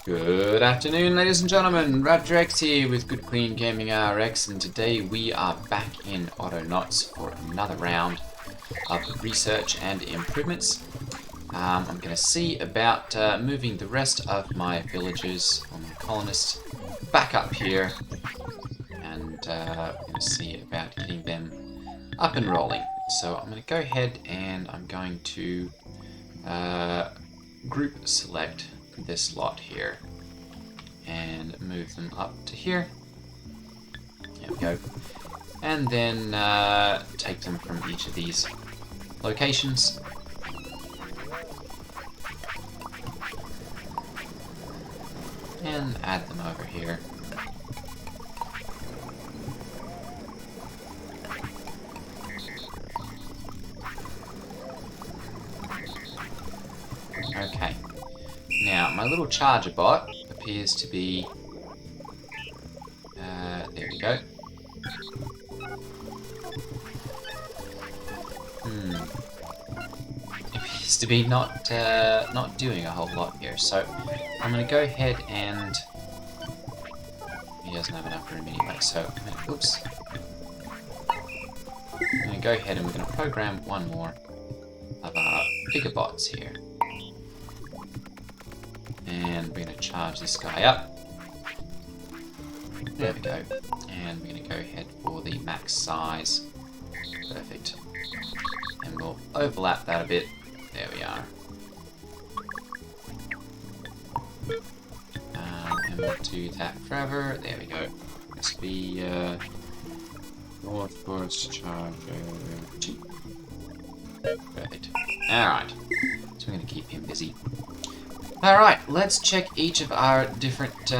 Good afternoon, ladies and gentlemen. Raptor X here with Good Clean Gaming RX, and today we are back in Autonauts for another round of research and improvements. I'm going to see about moving the rest of my villagers, or my colonists, back up here, and I'm going to see about getting them up and rolling. So I'm going to go ahead and I'm going to group select this lot here and move them up to here. There we go. And then take them from each of these locations. And add them over here. Okay. Now, my little charger bot appears to be... there we go. Appears to be not doing a whole lot here, so I'm going to go ahead and... He doesn't have enough room anyway, so oops. I'm going to go ahead and we're going to program one more of our bigger bots here. And we're going to charge this guy up. There we go. And we're going to go ahead for the max size. Perfect. And we'll overlap that a bit. There we are. And we'll do that forever. There we go. This will be northwards charger 2. Perfect. Alright. So we're going to keep him busy. Alright, let's check each of our different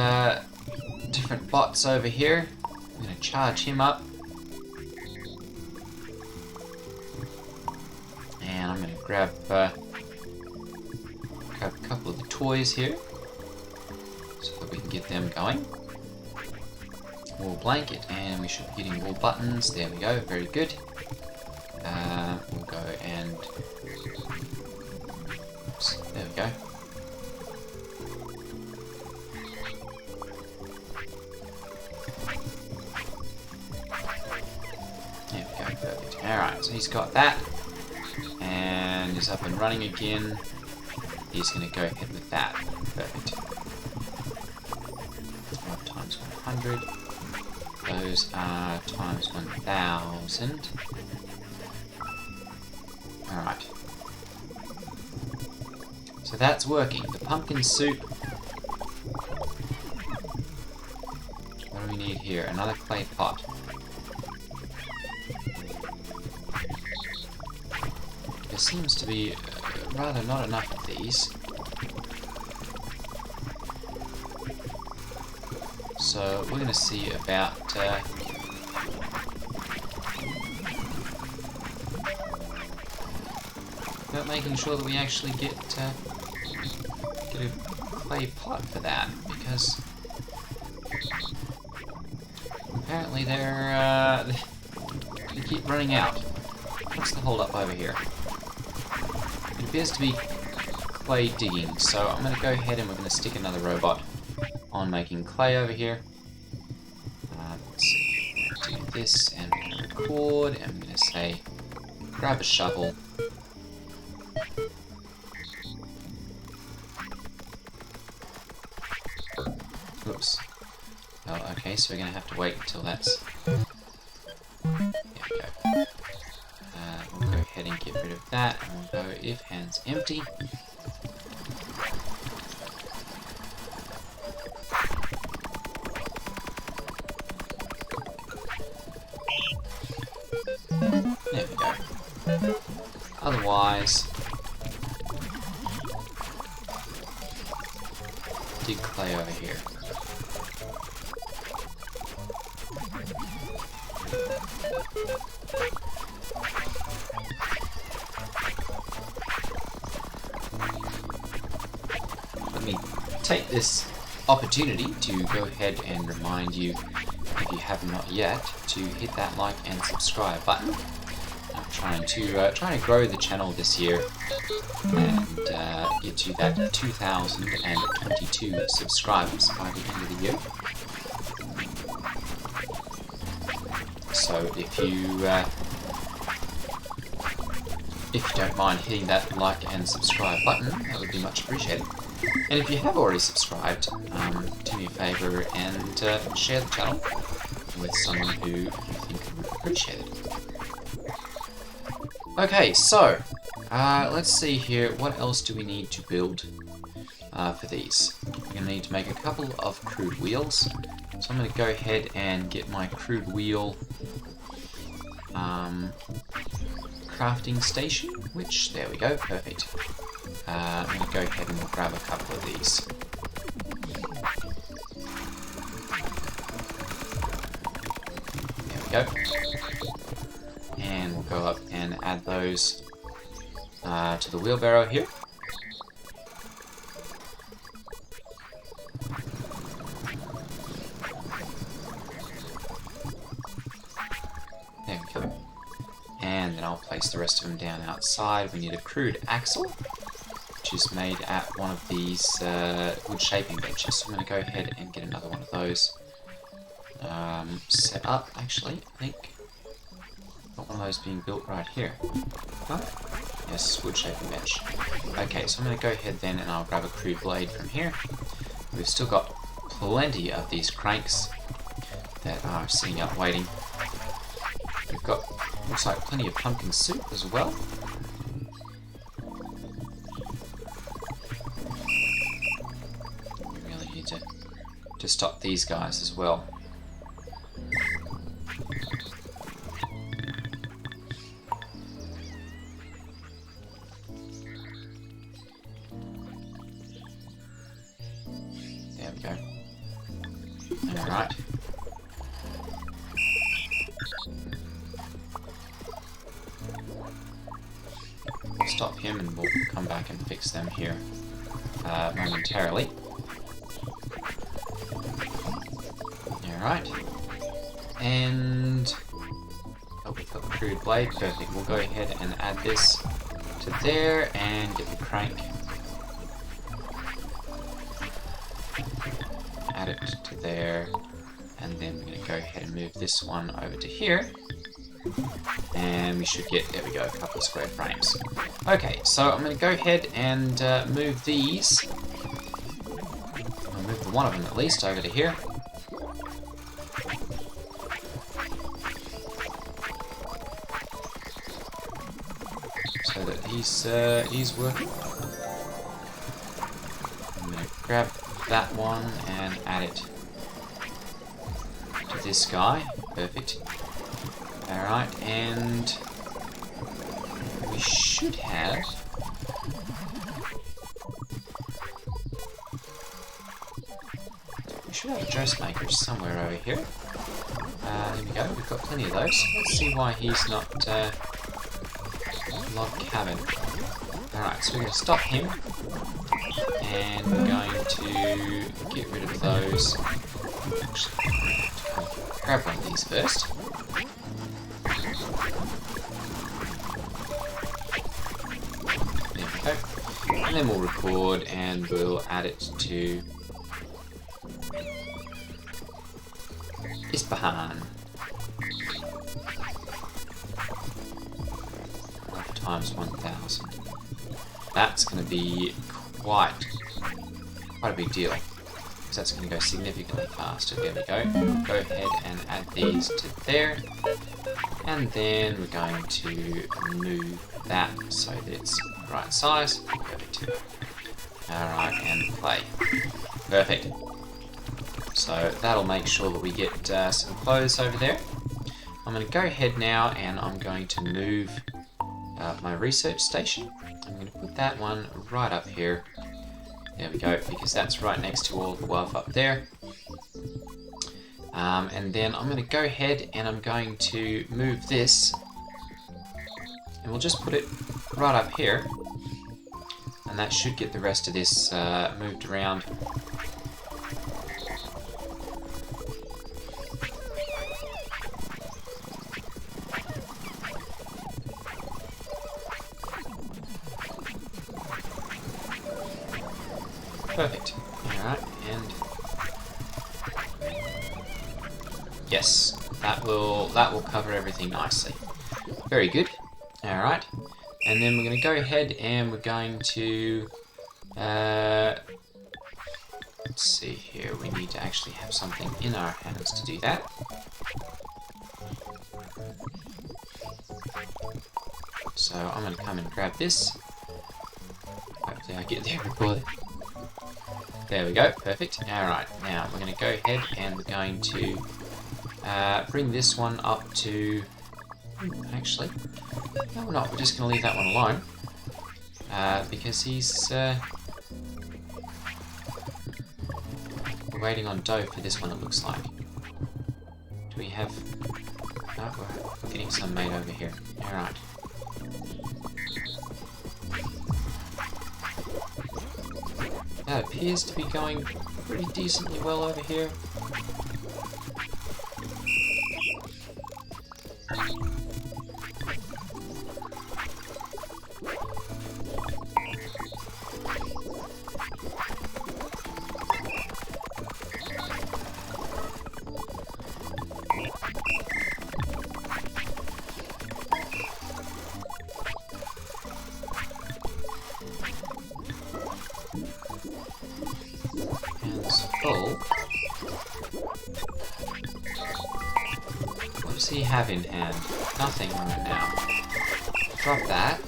bots over here. I'm going to charge him up. And I'm going to grab a couple of the toys here, so that we can get them going. Wall blanket, and we should be getting wall buttons. There we go, very good. We'll go and... Oops, there we go. Perfect. Alright, so he's got that. And he's up and running again. He's going to go ahead with that. Perfect. 5 times 100. Those are times 1000. Alright. So that's working. The pumpkin soup. What do we need here? Another clay pot. There seems to be rather not enough of these. So we're going to see about making sure that we actually get a clay pot for that, because apparently they keep running out. What's the hold up over here? It appears to be clay digging, so I'm going to go ahead and we're going to stick another robot on making clay over here. Let's see, do this and record, and I'm going to say grab a shovel. Oops. Oh, okay, so we're going to have to wait until that's... There we go. We'll go ahead and get rid of that, and we'll go if hands empty. There we go. Otherwise, dig clay over here. Let me take this opportunity to go ahead and remind you, if you have not yet, to hit that like and subscribe button. I'm trying to grow the channel this year, and get to that 2,022 subscribers by the end of the year. So if you don't mind hitting that like and subscribe button, that would be much appreciated. And if you have already subscribed, do me a favour and share the channel with someone who you think would appreciate it. Okay, so let's see here. What else do we need to build for these? We're going to need to make a couple of crude wheels. So I'm going to go ahead and get my crude wheel crafting station, which, there we go, perfect. I'm going to go ahead and grab a couple of these. There we go. And we'll go up and add those to the wheelbarrow here. There we go. And then I'll place the rest of them down outside. We need a crude axle, which is made at one of these wood shaping benches. So I'm going to go ahead and get another one of those set up, actually, I think. Got one of those being built right here. Huh? Yes, wood shaping bench. Okay, so I'm going to go ahead then and I'll grab a crude blade from here. We've still got plenty of these cranks that are sitting up waiting. We've got, looks like, plenty of pumpkin soup as well. We really need to stop these guys as well. There we go. Alright. Stop him and we'll come back and fix them here momentarily. Alright. And oh, we've got the crude blade, perfect. We'll go ahead and add this to there and get the crank. Add it to there, and then we're going to go ahead and move this one over to here. And we should get, there we go, a couple of square frames. Okay, so I'm going to go ahead and move these. I'll move the one of them at least over to here. So that he's working. I'm going to grab that one and add it to this guy. Perfect. Alright, and we should have a dressmaker somewhere over here. There we go, we've got plenty of those. Let's see why he's not log cabin. Alright, so we're going to stop him. And we're going to get rid of those. Actually, grab one of these first. There we go. And then we'll record and we'll add it to Ispahan. Times 1,000. That's going to be quite a big deal, because that's going to go significantly faster. There we go. Go ahead and add these to there, and then we're going to move that so that it's the right size. Perfect. Alright, and play. Perfect. So that'll make sure that we get some clothes over there. I'm going to go ahead now and I'm going to move my research station. I'm going to put that one right up here. There we go, because that's right next to all the wealth up there. And then I'm going to go ahead and I'm going to move this. And we'll just put it right up here. And that should get the rest of this moved around. Perfect. Alright, and yes, that will cover everything nicely. Very good. Alright. And then we're going to go ahead and we're going to let's see here, we need to actually have something in our hands to do that. So I'm going to come and grab this. Hopefully I get there before then. There we go, perfect. Alright, now we're going to go ahead and we're going to bring this one up to... Actually, no we're not, we're just going to leave that one alone. Because he's... we're waiting on dough for this one, it looks like. Do we have... No, we're getting some made over here. Alright. That appears to be going pretty decently well over here. What does he have in hand? Nothing right now. Drop that.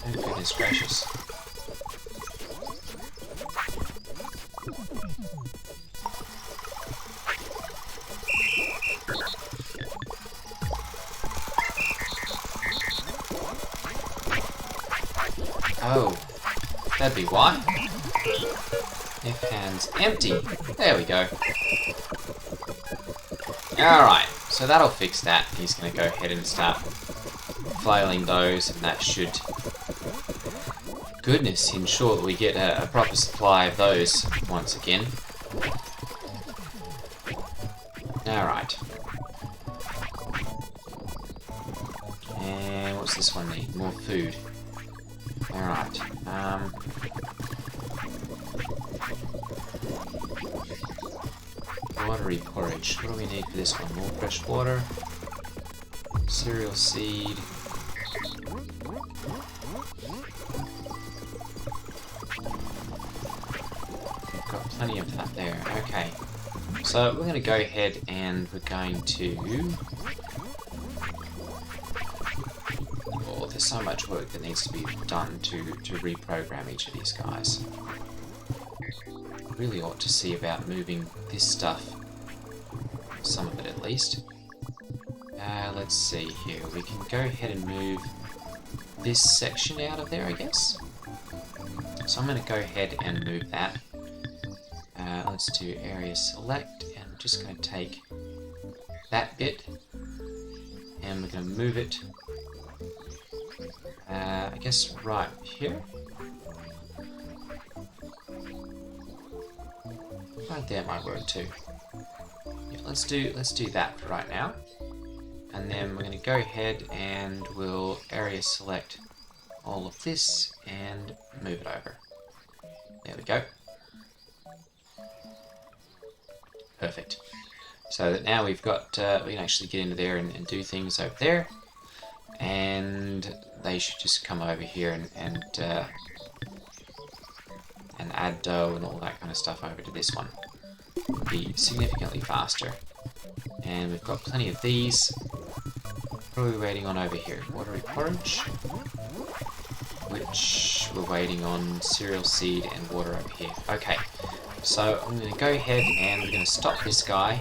Oh goodness gracious. Oh, that'd be why. If hand's empty. There we go. Alright, so that'll fix that. He's going to go ahead and start flailing those, and that should, goodness, ensure that we get a proper supply of those once again. Alright. And what's this one need? More food. Alright, watery porridge. What do we need for this one? More fresh water. Cereal seed. We've got plenty of that there. Okay. So we're going to go ahead and we're going to... Oh, there's so much work that needs to be done to reprogram each of these guys. Really ought to see about moving this stuff, some of it at least. Let's see here, we can go ahead and move this section out of there, I guess. So I'm going to go ahead and move that. Let's do area select, and I'm just going to take that bit, and we're going to move it, I guess right here. Right there might work too. Yeah, let's do that for right now, and then we're going to go ahead and we'll area select all of this and move it over. There we go. Perfect. So that now we've got we can actually get into there and do things over there, and they should just come over here and add dough and all that kind of stuff over to this one. It'll be significantly faster. And we've got plenty of these. What are we waiting on over here? Watery porridge, which we're waiting on cereal seed and water over here. Okay, so I'm going to go ahead and we're going to stop this guy,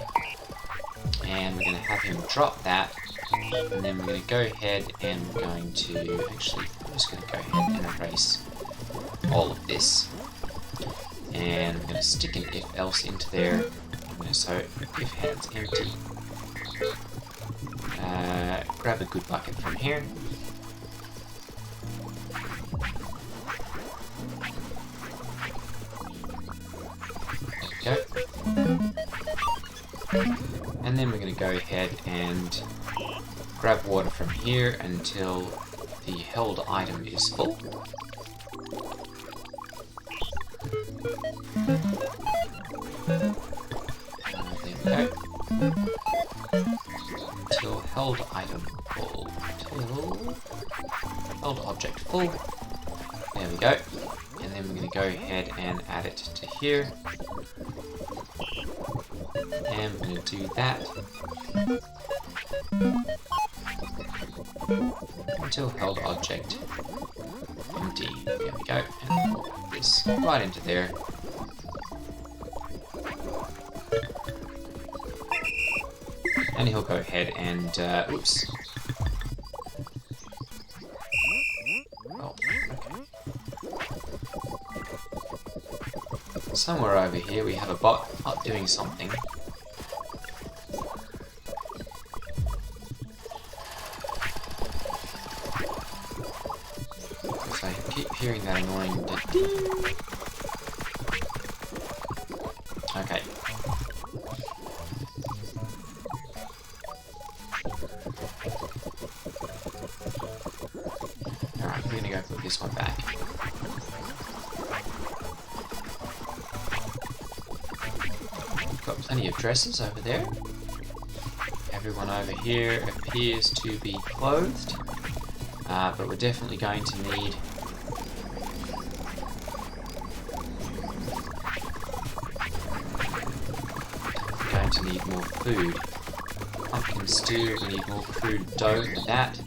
and we're going to have him drop that, and then we're going to go ahead and we're going to actually, I'm just going to go ahead and erase all of this. And we're going to stick an if else into there. So if hand's empty, grab a good bucket from here. There we go. And then we're going to go ahead and grab water from here until the held item is full. There we go. Until held item full. Until held object full. There we go. And then we're going to go ahead and add it to here. And we're going to do that until held object empty. There we go. And we'll put this right into there. And he'll go ahead and, oops. Oh, okay. Somewhere over here we have a bot not doing something. Because I keep hearing that annoying ding. Okay. Alright, we're gonna go put this one back. Got plenty of dresses over there. Everyone over here appears to be clothed, but we're definitely going to need more food. Pumpkin stew, we need more crude dough for that,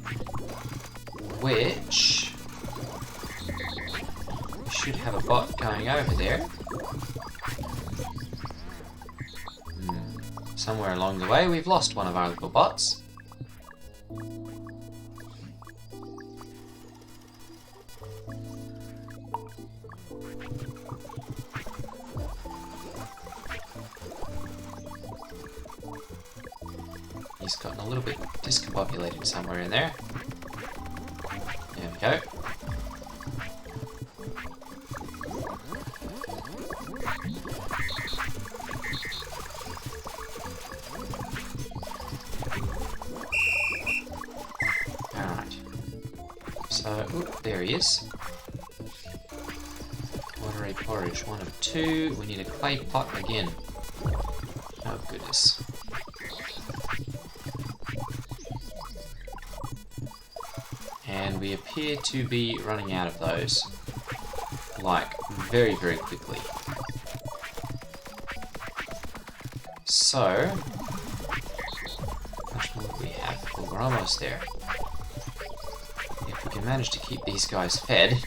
which we should have a bot going over there. Somewhere along the way we've lost one of our little bots. He's gotten a little bit discombobulated somewhere in there. There we go. Alright. So, oop, there he is. Watery porridge, 1 of 2. We need a clay pot again. Oh goodness. And we appear to be running out of those, like, very, very quickly. So, how much more do we have? Well, we're almost there. If we can manage to keep these guys fed.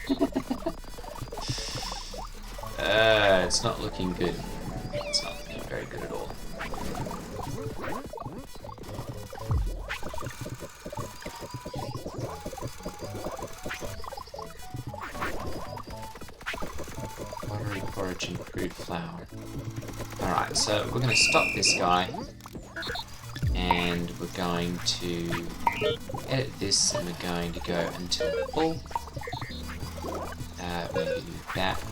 It's not looking good. It's not looking very good at all. Watery porridge and crude flour. Alright, so we're going to stop this guy. And we're going to edit this and we're going to go until full. We're going to do that.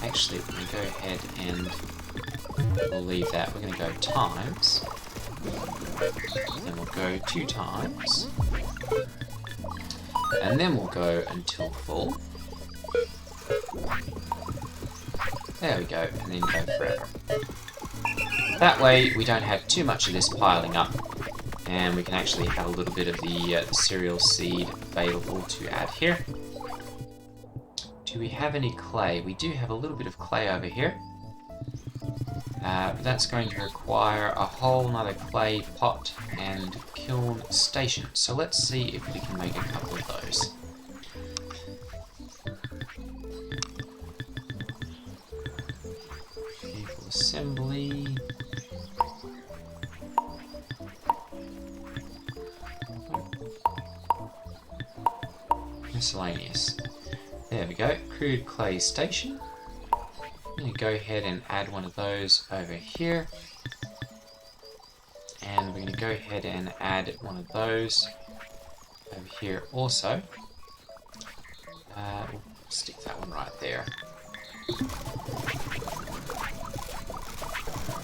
Actually, we're going to go ahead and we'll leave that. We're going to go times. Then we'll go 2 times. And then we'll go until full. There we go, and then go forever. That way we don't have too much of this piling up, and we can actually have a little bit of the cereal seed available to add here. Do we have any clay? We do have a little bit of clay over here. But that's going to require a whole nother clay pot and kiln station. So let's see if we can make a couple of those. Vehicle assembly. Miscellaneous. There we go, crude clay station. I'm going to go ahead and add one of those over here. And we're going to go ahead and add one of those over here also. We'll stick that one right there.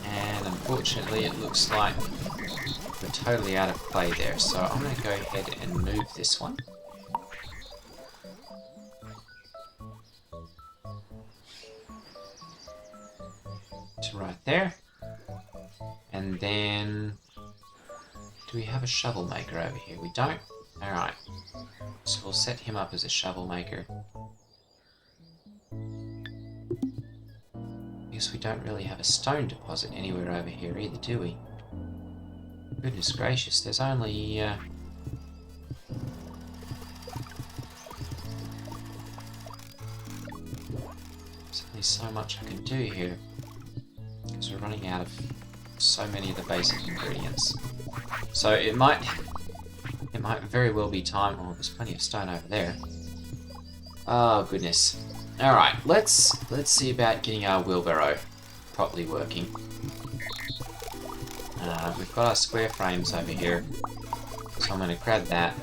And unfortunately it looks like we're totally out of clay there. So I'm going to go ahead and move this one. to right there. And then... do we have a shovel maker over here? We don't? Alright. So we'll set him up as a shovel maker. I guess we don't really have a stone deposit anywhere over here either, do we? Goodness gracious, there's only... there's only so much I can do here. Because we're running out of so many of the basic ingredients. So it might very well be time... oh, there's plenty of stone over there. Oh, goodness. Alright, let's see about getting our wheelbarrow properly working. We've got our square frames over here, so I'm going to grab that.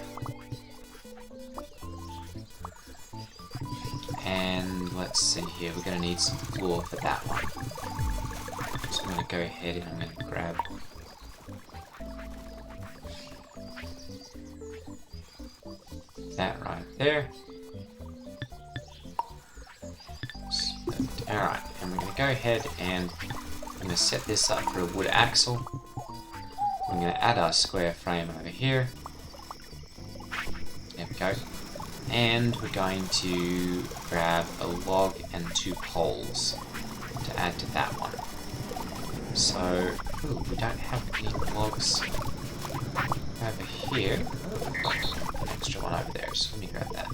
And let's see here, we're going to need some floor for that one. So I'm going to go ahead and I'm going to grab... that right there. Alright, and we're going to go ahead and I'm going to set this up for a wood axle. I'm going to add our square frame over here. There we go. And we're going to grab a log and 2 poles to add to that one. So, ooh, we don't have any logs over here. Oh, an extra one over there, so let me grab that.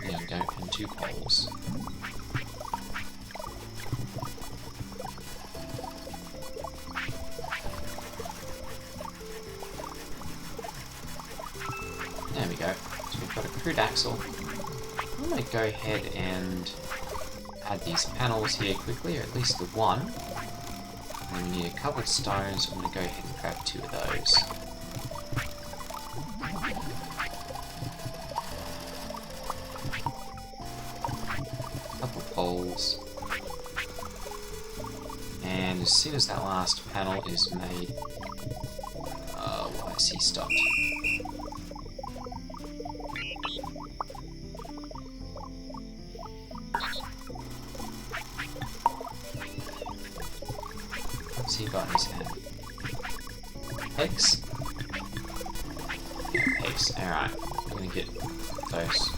There we go, and 2 poles. There we go. So we've got a crude axle. I'm going to go ahead and add these panels here quickly, or at least the one. And then we need a couple of stones. I'm going to go ahead and grab 2 of those. Couple of poles. And as soon as that last panel is made... why is he stopped? What's he got in his hand? Eggs? Yeah, eggs. Alright, I'm gonna get those.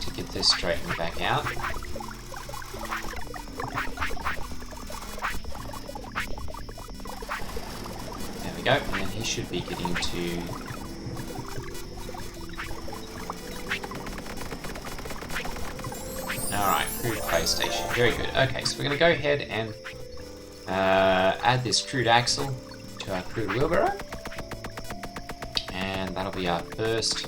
To get this straightened back out. There we go, and then he should be getting to... Alright, crude clay station. Very good. Okay, so we're going to go ahead and add this crude axle to our crude wheelbarrow. And that'll be our first.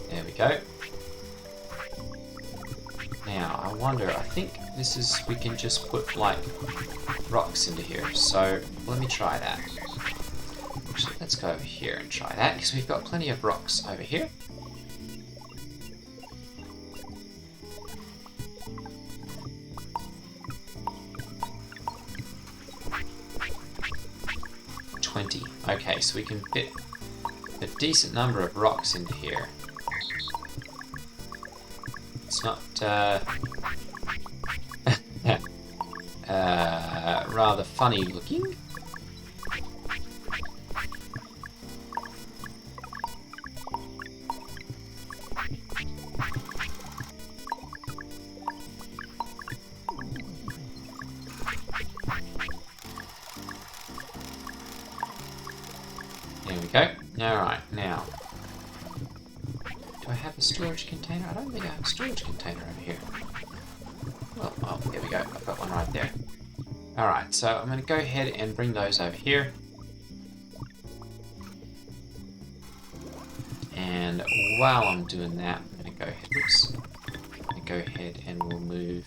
There we go. Now, I wonder, I think this is, we can just put like rocks into here, so let me try that. Actually, let's go over here and try that, because we've got plenty of rocks over here. Okay, so we can fit a decent number of rocks into here. It's not rather funny looking. There we go. Alright, now. Do I have a storage container? I don't think I have a storage container over here. Oh, there we go. I've got one right there. Alright, so I'm going to go ahead and bring those over here. And while I'm doing that, I'm going to go ahead, and we'll move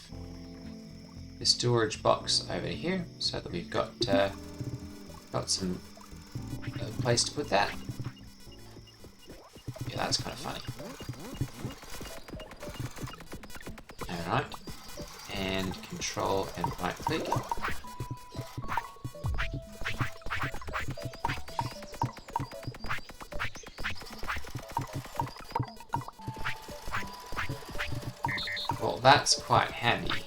the storage box over to here so that we've got some place to put that. Yeah, that's kind of funny. Alright. And control and right click. Well, that's quite handy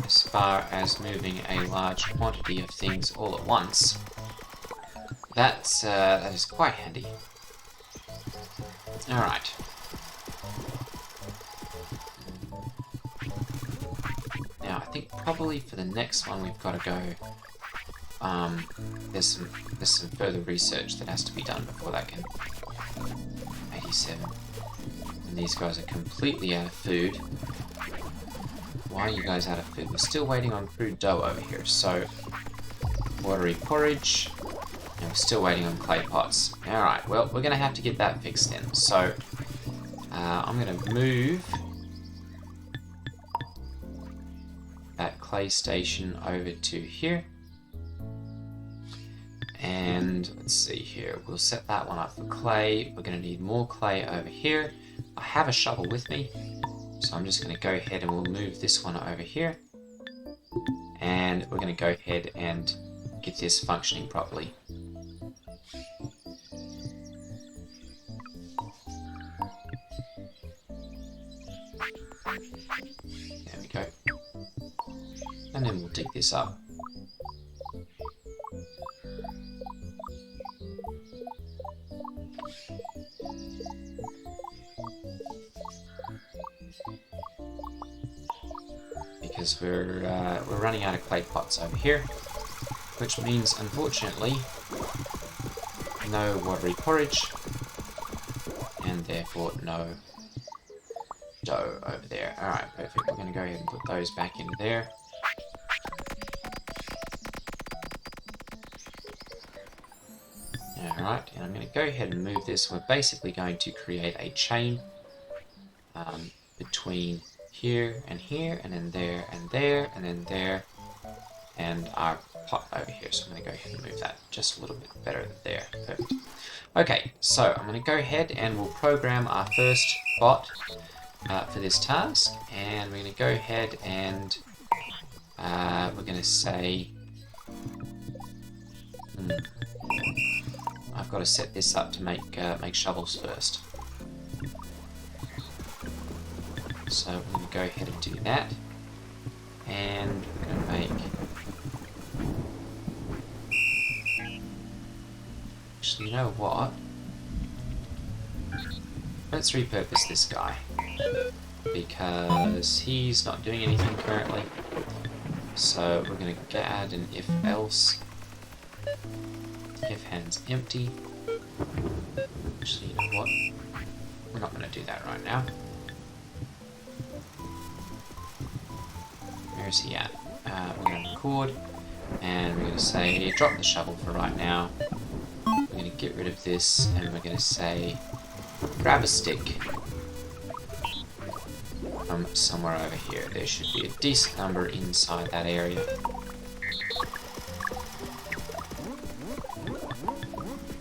as far as moving a large quantity of things all at once. That is quite handy. Alright. Now, I think probably for the next one we've got to go... there's some further research that has to be done before that can... 87. And these guys are completely out of food. Why are you guys out of food? We're still waiting on crude dough over here, so... watery porridge... and we're still waiting on clay pots. Alright, well, we're going to have to get that fixed then. So, I'm going to move that clay station over to here. And let's see here, we'll set that one up for clay. We're going to need more clay over here. I have a shovel with me, so I'm just going to go ahead and we'll move this one over here. And we're going to go ahead and get this functioning properly. There we go. And then we'll dig this up. Because we're running out of clay pots over here, which means unfortunately no watery porridge, and therefore no dough over there. Alright, perfect. We're going to go ahead and put those back into there. Alright, and I'm going to go ahead and move this. We're basically going to create a chain between here, and then there, and there, and then there, and our pot over here. So I'm going to go ahead and move that just a little bit better than there. Perfect. Okay, so I'm going to go ahead and we'll program our first bot for this task, and we're going to go ahead and we're going to say I've got to set this up to make shovels first. So we're going to go ahead and do that, and we're going to make... Actually, you know what? Let's repurpose this guy, because he's not doing anything currently. So we're going to add an if-else. If hands empty. Actually, you know what? We're not going to do that right now. Where is he at? We're going to record, and we're going to say drop the shovel for right now. We're going to get rid of this, and we're going to say grab a stick from somewhere over here. There should be a decent number inside that area.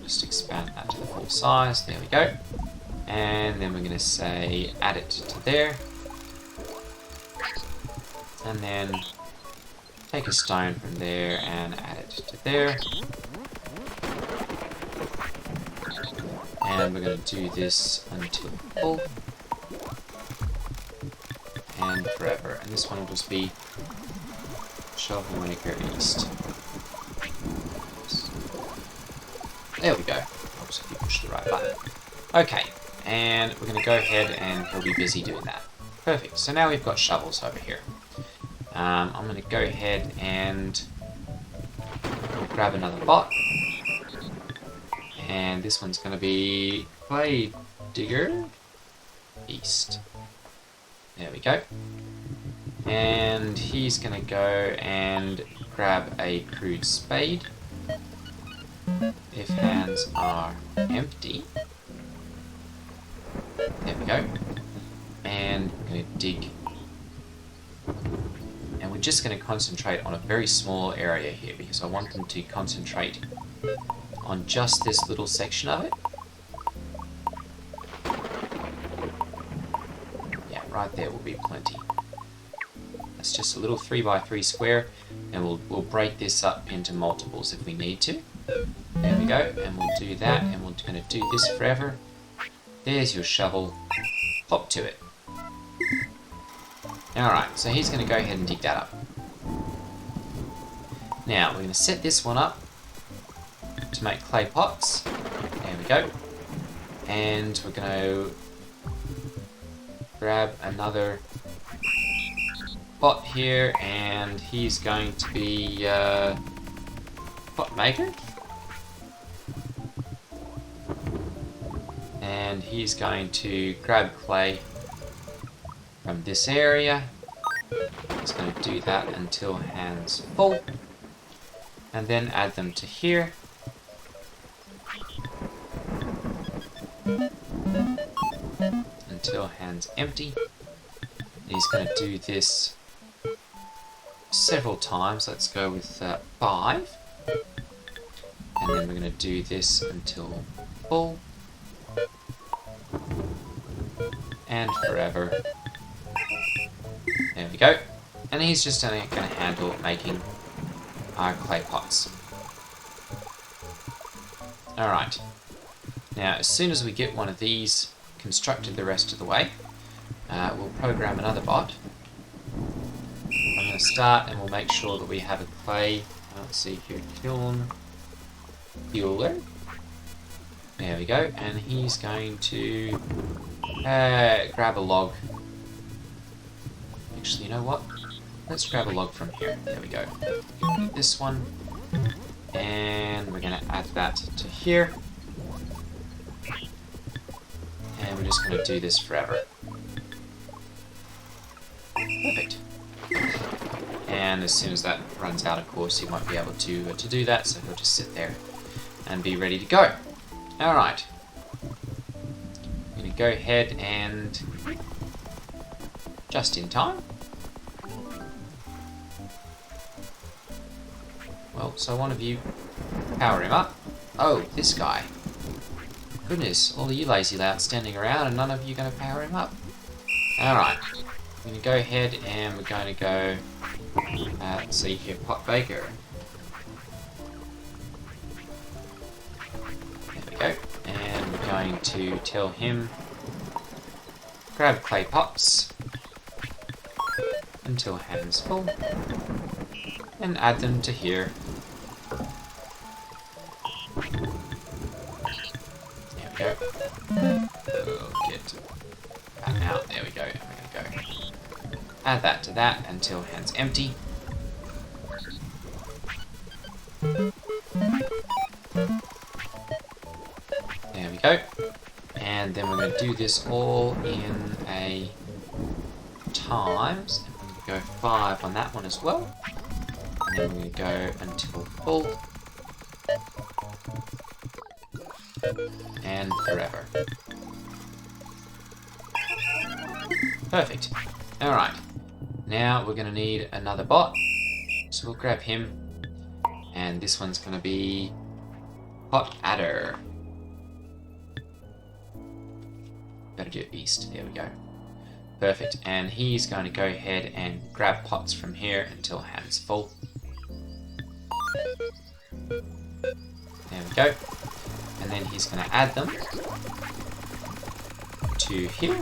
Just expand that to the full size. There we go. And then we're going to say add it to there. And then take a stone from there and add it to there. And we're going to do this until full. And forever. And this one will just be Shovel Maker East. There we go. Helps if you push the right button. Okay, and we're going to go ahead and he'll be busy doing that. Perfect. So now we've got shovels over here. I'm going to go ahead and we'll grab another bot. And this one's going to be Clay Digger East. There we go. And he's going to go and grab a crude spade. If hands are empty. There we go. And we're going to dig. And we're just going to concentrate on a very small area here because I want them to concentrate on just this little section of it. Yeah, right there will be plenty. That's just a little 3x3 square, and we'll break this up into multiples if we need to. There we go, and we'll do that, and we're going to do this forever. There's your shovel. Hop to it. Alright, so he's going to go ahead and dig that up. Now, we're going to set this one up to make clay pots. There we go. And we're going to grab another pot here, and he's going to be pot maker. And he's going to grab clay from this area. He's going to do that until hands full, and then add them to here. Until hands empty. He's going to do this several times. Let's go with 5. And then we're going to do this until full. And forever. There we go. And he's just going to handle making our clay pots. Alright. Now, as soon as we get one of these constructed the rest of the way, we'll program another bot. I'm going to start, and we'll make sure that we have a clay, let's see here, kiln fueler. There we go, and he's going to grab a log. Actually, you know what? Let's grab a log from here. There we go. Get rid of this one, and we're going to add that to here. And we're just going to do this forever. Perfect. And as soon as that runs out, of course, he won't be able to do that, so he'll just sit there and be ready to go. Alright. I'm going to go ahead and... just in time. Well, so one of you power him up. Oh, this guy. Goodness, all of you lazy louts standing around, and none of you are going to power him up. Alright. I'm going to go ahead and we're going to go... let's see here, pot baker. There we go. And we're going to tell him, grab clay pots until hands full, and add them to here. There we go. We'll get that out. There we go. And we're going to go add that to that until hands empty. There we go. And then we're going to do this all in a times. And we're going to go 5 on that one as well. And then we're going to go until full. And forever. Perfect. Alright. Now we're going to need another bot. So we'll grab him. And this one's going to be Pot Adder. Better do it east. There we go. Perfect. And he's going to go ahead and grab pots from here until hands full. There we go. And then he's going to add them to here.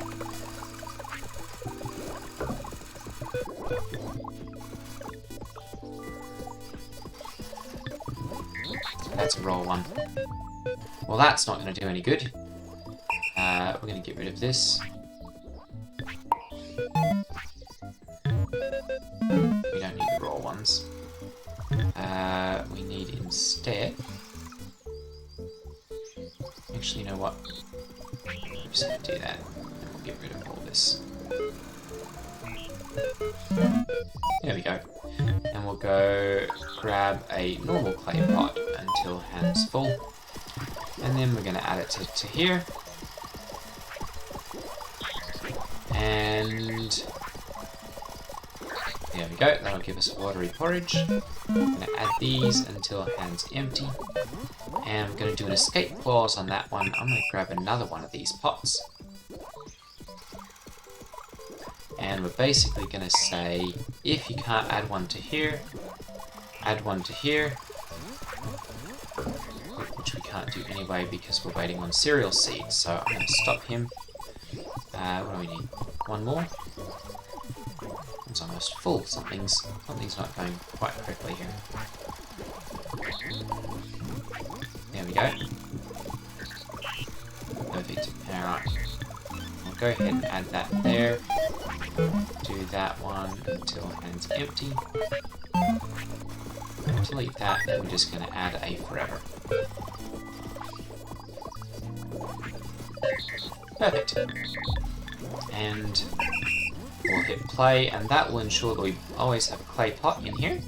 That's a raw one. Well, that's not going to do any good. We're going to get rid of this. We don't need the raw ones. We need instead... Actually, you know what? I'm just going to do that. And we'll get rid of all this. There we go. And we'll go grab a normal clay pot until hands full. And then we're going to add it to here. And there we go. That'll give us watery porridge. I'm going to add these until hands empty. And I'm going to do an escape clause on that one. I'm going to grab another one of these pots. And we're basically going to say, if you can't add one to here, add one to here, which we can't do anyway because we're waiting on cereal seeds. So I'm going to stop him. What do we need? One more? It's almost full. Something's not going quite correctly here. There we go. Perfect. Alright. I'll go ahead and add that there. Do that one until it's empty. Delete that, and we're just going to add a forever. Perfect. And we'll hit play, and that will ensure that we always have a clay pot in here.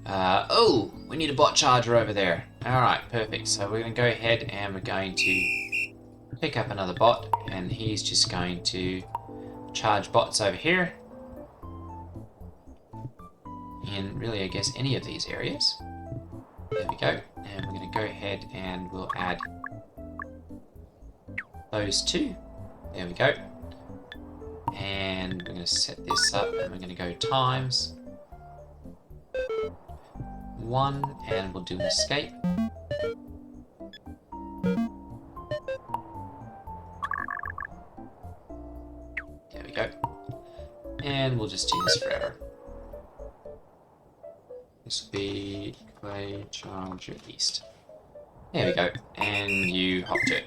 Oh, we need a bot charger over there. Alright, perfect. So we're going to go ahead and we're going to pick up another bot, and he's just going to charge bots over here. In really, I guess, any of these areas. There we go. And we're going to go ahead and we'll add those two. There we go. And we're going to set this up, and we're going to go times 1, and we'll do an escape. There we go. And we'll just do this forever. This will be clay charger east. There we go. And you hop to it.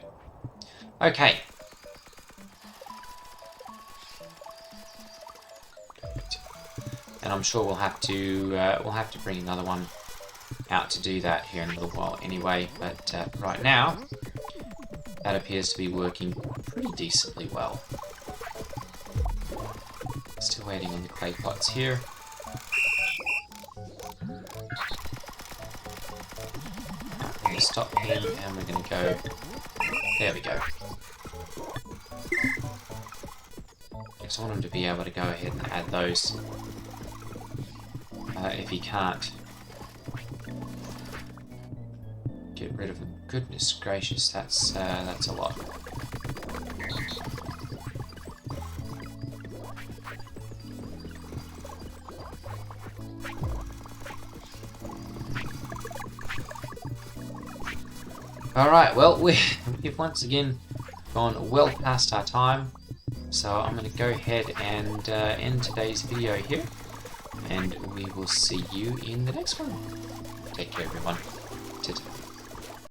Okay. And I'm sure we'll have to bring another one out to do that here in a little while anyway. But right now, that appears to be working pretty decently well. Still waiting on the clay pots here. We're going to stop him, and we're going to go. There we go. I just want him to be able to go ahead and add those. If he can't get rid of them, goodness gracious, that's a lot. All right, well we've once again gone well past our time, so I'm going to go ahead and end today's video here. And we will see you in the next one. Take care, everyone.